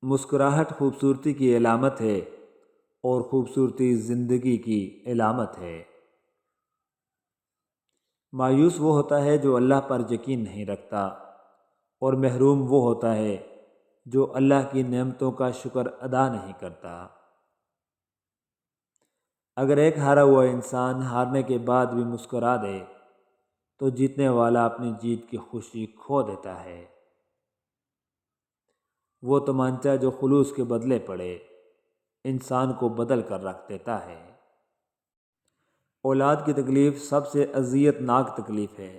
مسکراہٹ خوبصورتی کی علامت ہے اور خوبصورتی زندگی کی علامت ہے۔ مایوس وہ ہوتا ہے جو اللہ پر یقین نہیں رکھتا، اور محروم وہ ہوتا ہے جو اللہ کی نعمتوں کا شکر ادا نہیں کرتا۔ اگر ایک ہارا ہوا انسان ہارنے کے بعد بھی مسکرا دے تو جیتنے والا اپنی جیت کی خوشی کھو دیتا ہے۔ وہ تمانچہ جو خلوص کے بدلے پڑے انسان کو بدل کر رکھ دیتا ہے۔ اولاد کی تکلیف سب سے اذیت ناک تکلیف ہے۔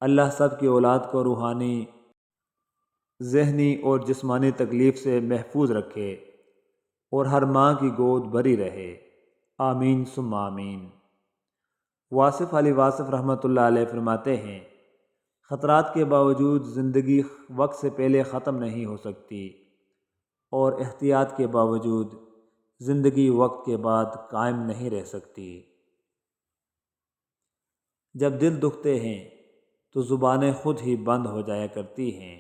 اللہ سب کی اولاد کو روحانی، ذہنی اور جسمانی تکلیف سے محفوظ رکھے اور ہر ماں کی گود بھری رہے، آمین ثم آمین۔ واصف علی واصف رحمۃ اللہ علیہ فرماتے ہیں، خطرات کے باوجود زندگی وقت سے پہلے ختم نہیں ہو سکتی، اور احتیاط کے باوجود زندگی وقت کے بعد قائم نہیں رہ سکتی۔ جب دل دکھتے ہیں تو زبانیں خود ہی بند ہو جایا کرتی ہیں۔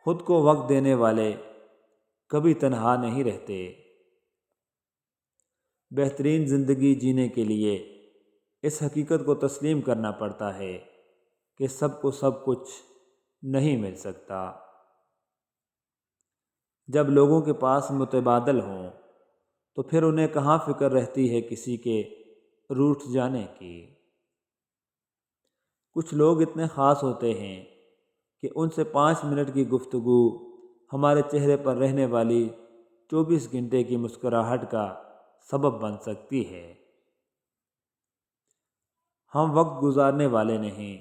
خود کو وقت دینے والے کبھی تنہا نہیں رہتے۔ بہترین زندگی جینے کے لیے اس حقیقت کو تسلیم کرنا پڑتا ہے کہ سب کو سب کچھ نہیں مل سکتا۔ جب لوگوں کے پاس متبادل ہوں تو پھر انہیں کہاں فکر رہتی ہے کسی کے روٹھ جانے کی۔ کچھ لوگ اتنے خاص ہوتے ہیں کہ ان سے 5 منٹ کی گفتگو ہمارے چہرے پر رہنے والی 24 گھنٹے کی مسکراہٹ کا سبب بن سکتی ہے۔ ہم وقت گزارنے والے نہیں،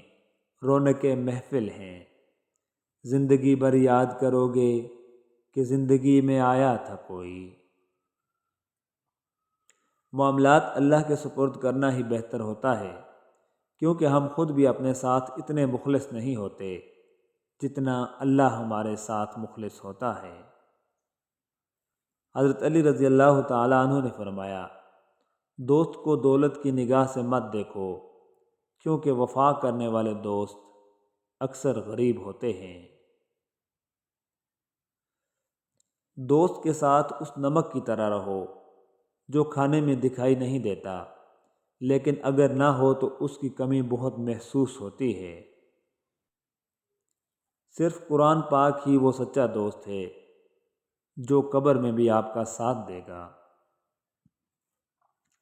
رونق محفل ہیں۔ زندگی بھر یاد کرو گے کہ زندگی میں آیا تھا کوئی۔ معاملات اللہ کے سپرد کرنا ہی بہتر ہوتا ہے، کیونکہ ہم خود بھی اپنے ساتھ اتنے مخلص نہیں ہوتے جتنا اللہ ہمارے ساتھ مخلص ہوتا ہے۔ حضرت علی رضی اللہ تعالیٰ عنہ نے فرمایا، دوست کو دولت کی نگاہ سے مت دیکھو، کیونکہ وفا کرنے والے دوست اکثر غریب ہوتے ہیں۔ دوست کے ساتھ اس نمک کی طرح رہو جو کھانے میں دکھائی نہیں دیتا، لیکن اگر نہ ہو تو اس کی کمی بہت محسوس ہوتی ہے۔ صرف قرآن پاک ہی وہ سچا دوست ہے جو قبر میں بھی آپ کا ساتھ دے گا۔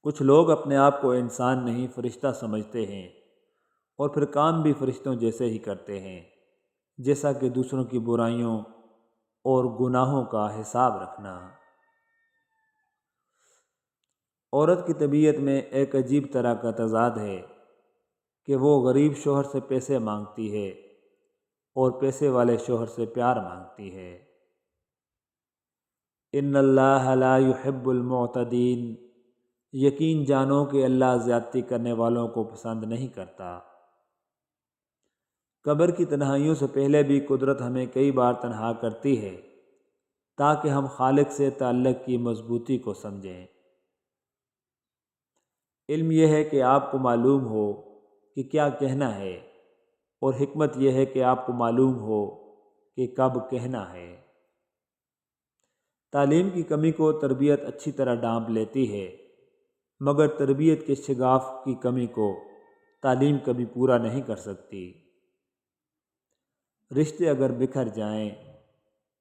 کچھ لوگ اپنے آپ کو انسان نہیں فرشتہ سمجھتے ہیں اور پھر کام بھی فرشتوں جیسے ہی کرتے ہیں، جیسا کہ دوسروں کی برائیوں اور گناہوں کا حساب رکھنا۔ عورت کی طبیعت میں ایک عجیب طرح کا تضاد ہے کہ وہ غریب شوہر سے پیسے مانگتی ہے اور پیسے والے شوہر سے پیار مانگتی ہے۔ ان اللہ لا يحب المعتدین، یقین جانو کہ اللہ زیادتی کرنے والوں کو پسند نہیں کرتا۔ قبر کی تنہائیوں سے پہلے بھی قدرت ہمیں کئی بار تنہا کرتی ہے تاکہ ہم خالق سے تعلق کی مضبوطی کو سمجھیں۔ علم یہ ہے کہ آپ کو معلوم ہو کہ کیا کہنا ہے، اور حکمت یہ ہے کہ آپ کو معلوم ہو کہ کب کہنا ہے۔ تعلیم کی کمی کو تربیت اچھی طرح ڈانپ لیتی ہے، مگر تربیت کے شگاف کی کمی کو تعلیم کبھی پورا نہیں کر سکتی۔ رشتے اگر بکھر جائیں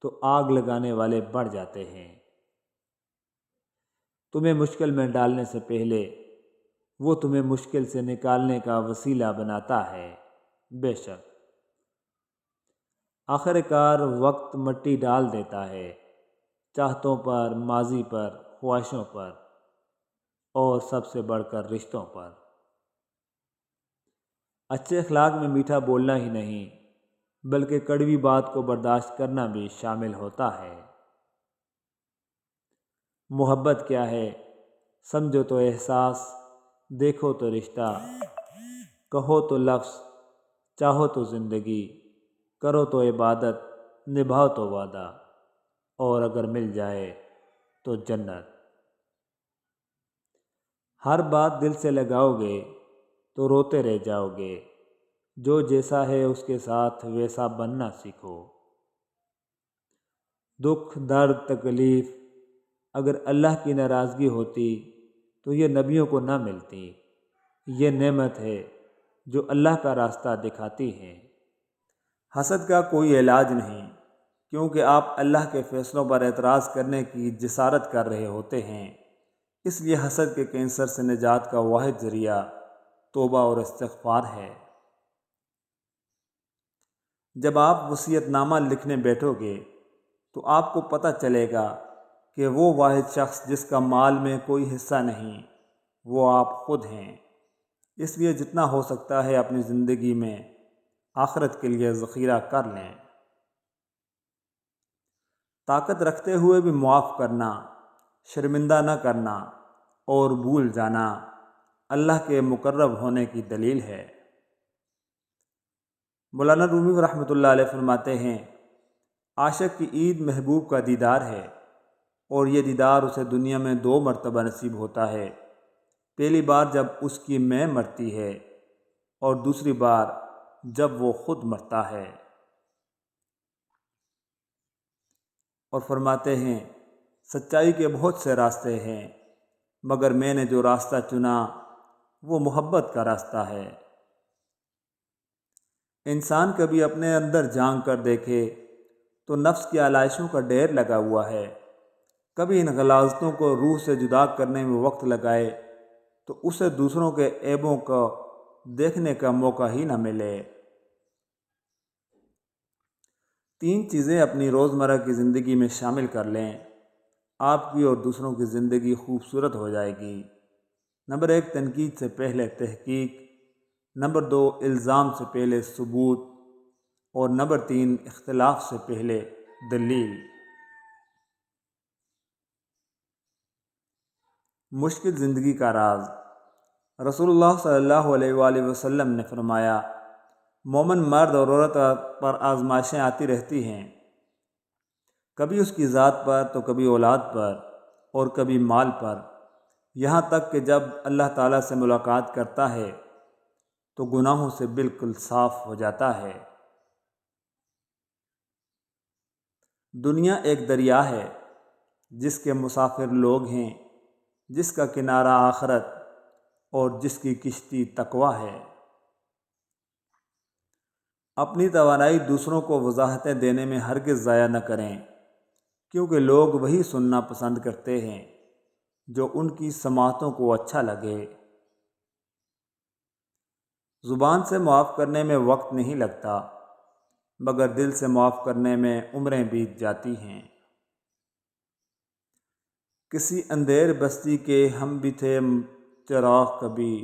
تو آگ لگانے والے بڑھ جاتے ہیں۔ تمہیں مشکل میں ڈالنے سے پہلے وہ تمہیں مشکل سے نکالنے کا وسیلہ بناتا ہے۔ بے شک آخر کار وقت مٹی ڈال دیتا ہے چاہتوں پر، ماضی پر، خواہشوں پر، اور سب سے بڑھ کر رشتوں پر۔ اچھے اخلاق میں میٹھا بولنا ہی نہیں بلکہ کڑوی بات کو برداشت کرنا بھی شامل ہوتا ہے۔ محبت کیا ہے؟ سمجھو تو احساس، دیکھو تو رشتہ، کہو تو لفظ، چاہو تو زندگی، کرو تو عبادت، نبھاؤ تو وعدہ، اور اگر مل جائے تو جنت۔ ہر بات دل سے لگاؤ گے تو روتے رہ جاؤ گے، جو جیسا ہے اس کے ساتھ ویسا بننا سیکھو۔ دکھ، درد، تکلیف اگر اللہ کی ناراضگی ہوتی تو یہ نبیوں کو نہ ملتی۔ یہ نعمت ہے جو اللہ کا راستہ دکھاتی ہے۔ حسد کا کوئی علاج نہیں، کیونکہ آپ اللہ کے فیصلوں پر اعتراض کرنے کی جسارت کر رہے ہوتے ہیں۔ اس لیے حسد کے کینسر سے نجات کا واحد ذریعہ توبہ اور استغفار ہے۔ جب آپ وصیت نامہ لکھنے بیٹھو گے تو آپ کو پتہ چلے گا کہ وہ واحد شخص جس کا مال میں کوئی حصہ نہیں، وہ آپ خود ہیں۔ اس لیے جتنا ہو سکتا ہے اپنی زندگی میں آخرت کے لیے ذخیرہ کر لیں۔ طاقت رکھتے ہوئے بھی معاف کرنا، شرمندہ نہ کرنا اور بھول جانا اللہ کے مقرب ہونے کی دلیل ہے۔ مولانا رومی رحمۃ اللہ علیہ فرماتے ہیں، عاشق کی عید محبوب کا دیدار ہے، اور یہ دیدار اسے دنیا میں 2 مرتبہ نصیب ہوتا ہے۔ پہلی بار جب اس کی میں مرتی ہے، اور دوسری بار جب وہ خود مرتا ہے۔ اور فرماتے ہیں، سچائی کے بہت سے راستے ہیں، مگر میں نے جو راستہ چنا وہ محبت کا راستہ ہے۔ انسان کبھی اپنے اندر جھانک کر دیکھے تو نفس کی آلائشوں کا ڈھیر لگا ہوا ہے۔ کبھی ان غلاظتوں کو روح سے جدا کرنے میں وقت لگائے تو اسے دوسروں کے عیبوں کو دیکھنے کا موقع ہی نہ ملے۔ 3 چیزیں اپنی روزمرہ کی زندگی میں شامل کر لیں، آپ کی اور دوسروں کی زندگی خوبصورت ہو جائے گی۔ نمبر 1، تنقید سے پہلے تحقیق۔ نمبر 2، الزام سے پہلے ثبوت۔ اور نمبر 3، اختلاف سے پہلے دلیل۔ مشکل زندگی کا راز۔ رسول اللہ صلی اللہ علیہ وآلہ وسلم نے فرمایا، مومن مرد اور عورت پر آزمائشیں آتی رہتی ہیں، کبھی اس کی ذات پر تو کبھی اولاد پر اور کبھی مال پر، یہاں تک کہ جب اللہ تعالیٰ سے ملاقات کرتا ہے تو گناہوں سے بالکل صاف ہو جاتا ہے۔ دنیا ایک دریا ہے جس کے مسافر لوگ ہیں، جس کا کنارہ آخرت اور جس کی کشتی تقویٰ ہے۔ اپنی توانائی دوسروں کو وضاحتیں دینے میں ہرگز ضائع نہ کریں، کیونکہ لوگ وہی سننا پسند کرتے ہیں جو ان کی سماعتوں کو اچھا لگے۔ زبان سے معاف کرنے میں وقت نہیں لگتا، مگر دل سے معاف کرنے میں عمریں بیت جاتی ہیں۔ کسی اندھیر بستی کے ہم بھی تھے چراغ کبھی،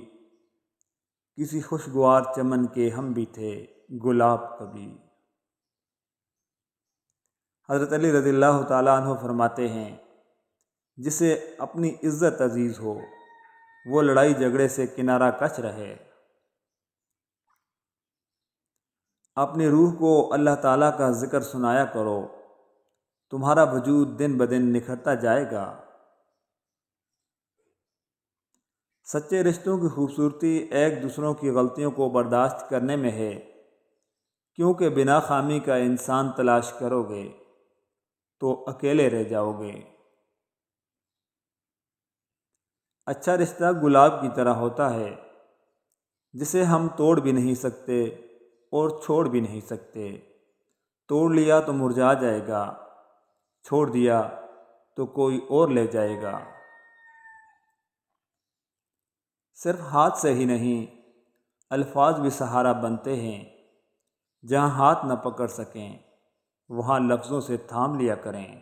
کسی خوشگوار چمن کے ہم بھی تھے گلاب کبھی۔ حضرت علی رضی اللہ تعالیٰ عنہ فرماتے ہیں، جسے اپنی عزت عزیز ہو وہ لڑائی جھگڑے سے کنارہ کش رہے۔ اپنی روح کو اللہ تعالیٰ کا ذکر سنایا کرو، تمہارا وجود دن بدن نکھرتا جائے گا۔ سچے رشتوں کی خوبصورتی ایک دوسروں کی غلطیوں کو برداشت کرنے میں ہے، کیونکہ بنا خامی کا انسان تلاش کرو گے تو اکیلے رہ جاؤ گے۔ اچھا رشتہ گلاب کی طرح ہوتا ہے، جسے ہم توڑ بھی نہیں سکتے اور چھوڑ بھی نہیں سکتے۔ توڑ لیا تو مرجھا جائے گا، چھوڑ دیا تو کوئی اور لے جائے گا۔ صرف ہاتھ سے ہی نہیں، الفاظ بھی سہارا بنتے ہیں۔ جہاں ہاتھ نہ پکڑ سکیں وہاں لفظوں سے تھام لیا کریں۔